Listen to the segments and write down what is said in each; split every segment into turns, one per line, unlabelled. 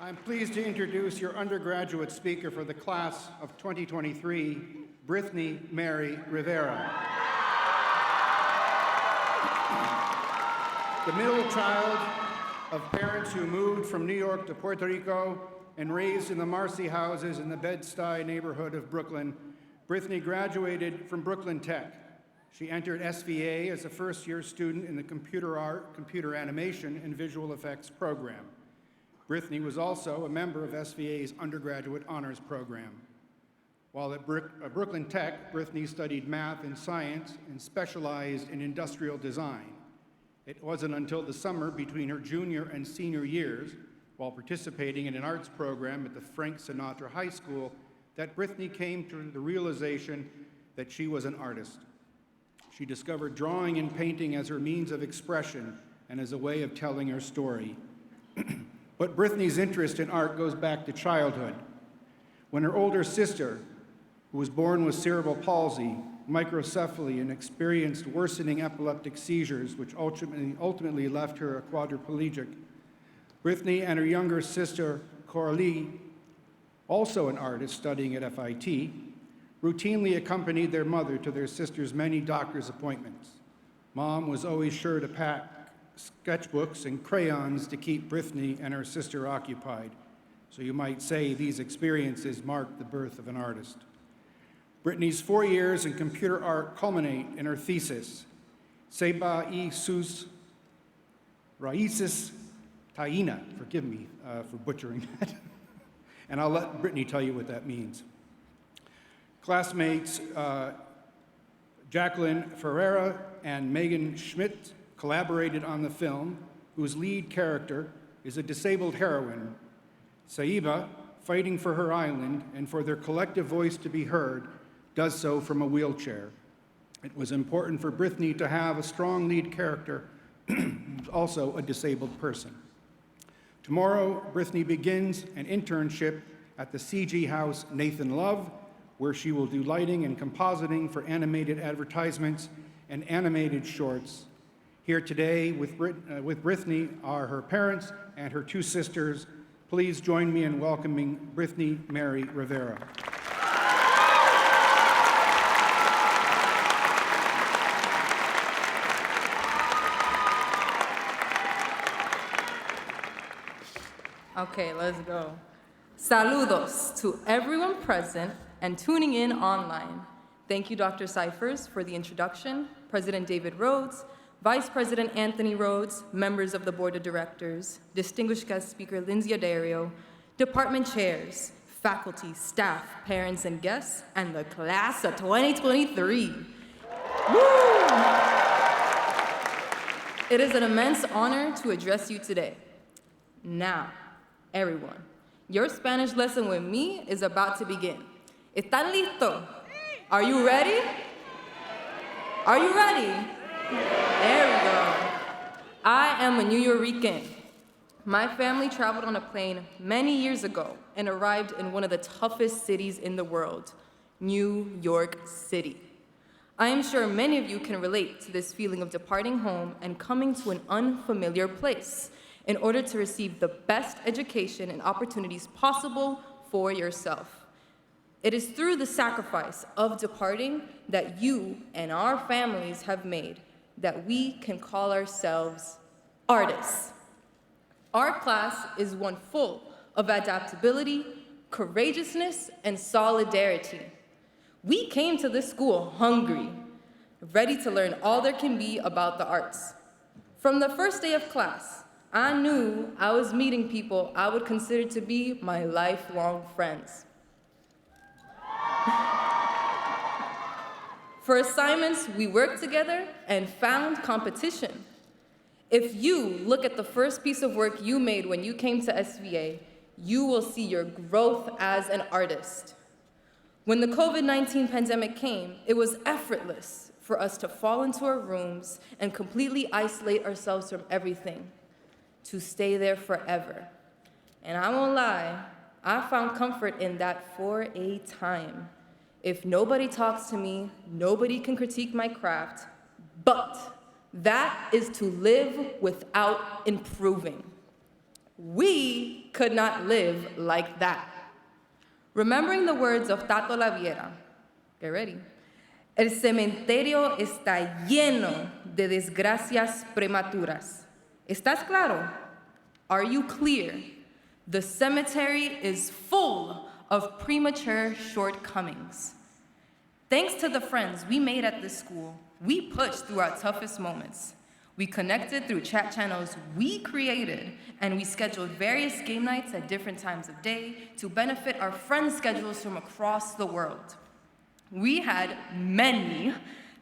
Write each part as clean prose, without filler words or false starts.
I'm pleased to introduce your undergraduate speaker for the class of 2023, Brithney Mary Rivera. The middle child of parents who moved from New York to Puerto Rico and raised in the Marcy houses in the Bed-Stuy neighborhood of Brooklyn, Brithney graduated from Brooklyn Tech. She entered SVA as a first-year student in the computer art, computer animation, and visual effects program. Brithney was also a member of SVA's undergraduate honors program. While at Brooklyn Tech, Brithney studied math and science and specialized in industrial design. It wasn't until the summer between her junior and senior years, while participating in an arts program at the Frank Sinatra High School, that Brithney came to the realization that she was an artist. She discovered drawing and painting as her means of expression and as a way of telling her story. But Brithney's interest in art goes back to childhood, when her older sister, who was born with cerebral palsy, microcephaly, and experienced worsening epileptic seizures, which ultimately left her a quadriplegic, Brithney and her younger sister, Coralie, also an artist studying at FIT, routinely accompanied their mother to their sister's many doctor's appointments. Mom was always sure to pack sketchbooks and crayons to keep Brithney and her sister occupied. So you might say these experiences marked the birth of an artist. Brithney's 4 years in computer art culminate in her thesis, Seba y sus raíces taína. Forgive me for butchering that. And I'll let Brithney tell you what that means. Classmates Jacqueline Ferreira and Megan Schmidt collaborated on the film, whose lead character is a disabled heroine, Saiba, fighting for her island and for their collective voice to be heard, does so from a wheelchair. It was important for Brithney to have a strong lead character who's also a disabled person. Tomorrow, Brithney begins an internship at the CG House Nathan Love, where she will do lighting and compositing for animated advertisements and animated shorts. Here today with Brithney are her parents and her two sisters. Please join me in welcoming Brithney Mary Rivera.
Okay, let's go. Saludos to everyone present and tuning in online. Thank you, Dr. Cyphers, for the introduction, President David Rhodes, Vice President Anthony Rhodes, members of the Board of Directors, distinguished guest speaker Lynsey Addario, department chairs, faculty, staff, parents, and guests, and the class of 2023. Woo! It is an immense honor to address you today. Now, everyone, your Spanish lesson with me is about to begin. ¿Están listos? Are you ready? Are you ready? There we go. I am a New Yorican. My family traveled on a plane many years ago and arrived in one of the toughest cities in the world, New York City. I am sure many of you can relate to this feeling of departing home and coming to an unfamiliar place in order to receive the best education and opportunities possible for yourself. It is through the sacrifice of departing that you and our families have made that we can call ourselves artists. Our class is one full of adaptability, courageousness, and solidarity. We came to this school hungry, ready to learn all there can be about the arts. From the first day of class, I knew I was meeting people I would consider to be my lifelong friends. For assignments, we worked together and found competition. If you look at the first piece of work you made when you came to SVA, you will see your growth as an artist. When the COVID-19 pandemic came, it was effortless for us to fall into our rooms and completely isolate ourselves from everything, to stay there forever. And I won't lie, I found comfort in that for a time. If nobody talks to me, nobody can critique my craft, but that is to live without improving. We could not live like that. Remembering the words of Tato Laviera, get ready. El cementerio está lleno de desgracias prematuras. ¿Estás claro? Are you clear? The cemetery is full of premature shortcomings. Thanks to the friends we made at this school, we pushed through our toughest moments. We connected through chat channels we created, and we scheduled various game nights at different times of day to benefit our friends' schedules from across the world. We had many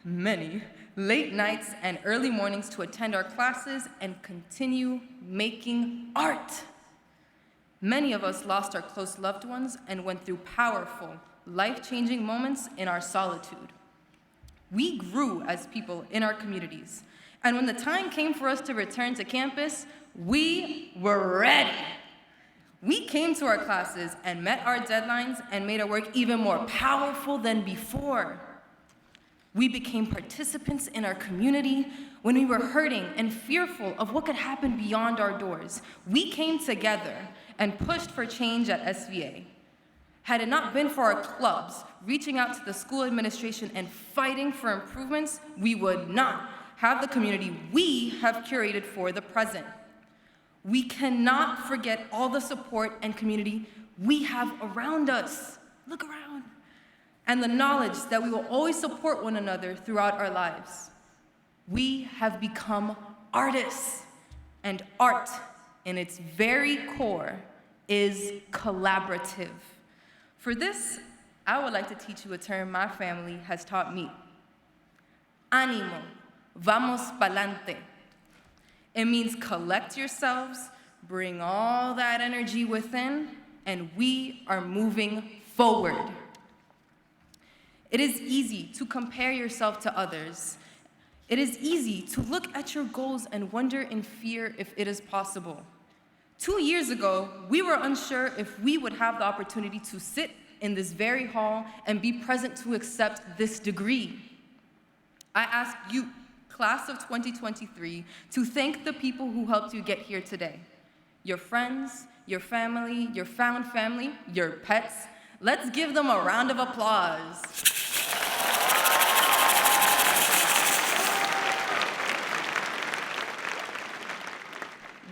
late nights and early mornings to attend our classes and continue making art. Many of us lost our close loved ones and went through powerful, life-changing moments in our solitude. We grew as people in our communities, and when the time came for us to return to campus, we were ready. We came to our classes and met our deadlines and made our work even more powerful than before. We became participants in our community when we were hurting and fearful of what could happen beyond our doors. We came together and pushed for change at SVA. Had it not been for our clubs reaching out to the school administration and fighting for improvements, we would not have the community we have curated for the present. We cannot forget all the support and community we have around us. Look around. And the knowledge that we will always support one another throughout our lives. We have become artists, and art, in its very core, is collaborative. For this, I would like to teach you a term my family has taught me. Ánimo, vamos pa'lante. It means collect yourselves, bring all that energy within, and we are moving forward. It is easy to compare yourself to others. It is easy to look at your goals and wonder in fear if it is possible. 2 years ago, we were unsure if we would have the opportunity to sit in this very hall and be present to accept this degree. I ask you, class of 2023, to thank the people who helped you get here today. Your friends, your family, your found family, your pets. Let's give them a round of applause.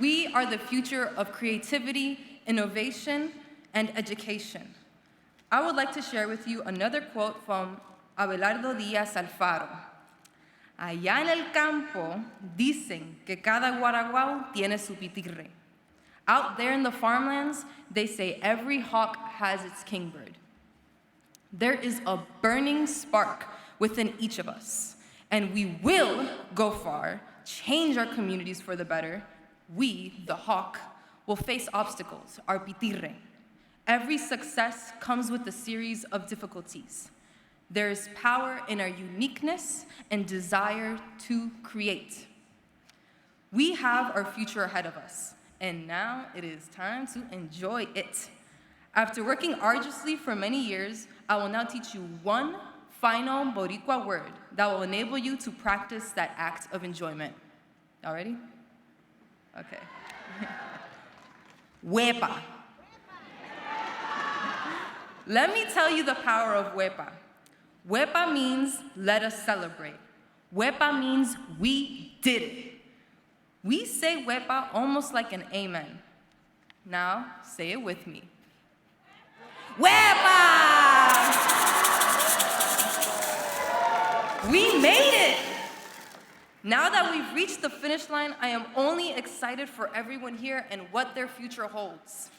We are the future of creativity, innovation, and education. I would like to share with you another quote from Abelardo Díaz Alfaro. Allá en el campo dicen que cada guaraguao tiene su pitirre. Out there in the farmlands, they say every hawk has its kingbird. There is a burning spark within each of us, and we will go far, change our communities for the better. We, the hawk, will face obstacles, our pitirre. Every success comes with a series of difficulties. There is power in our uniqueness and desire to create. We have our future ahead of us, and now it is time to enjoy it. After working arduously for many years, I will now teach you one final Boricua word that will enable you to practice that act of enjoyment. Y'all ready? Okay. Huepa. Let me tell you the power of huepa. Huepa means let us celebrate. Huepa means we did it. We say huepa almost like an amen. Now, say it with me. Huepa! We made it! Now that we've reached the finish line, I am only excited for everyone here and what their future holds.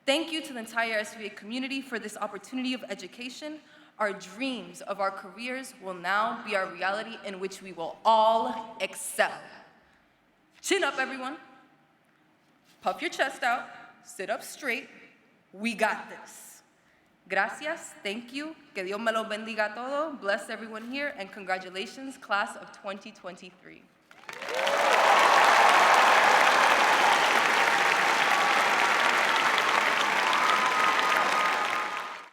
Thank you to the entire SVA community for this opportunity of education. Our dreams of our careers will now be our reality in which we will all excel. Chin up, everyone. Puff your chest out. Sit up straight. We got this. Gracias, thank you. Que Dios me los bendiga a todos. Bless everyone here, and congratulations, class of 2023.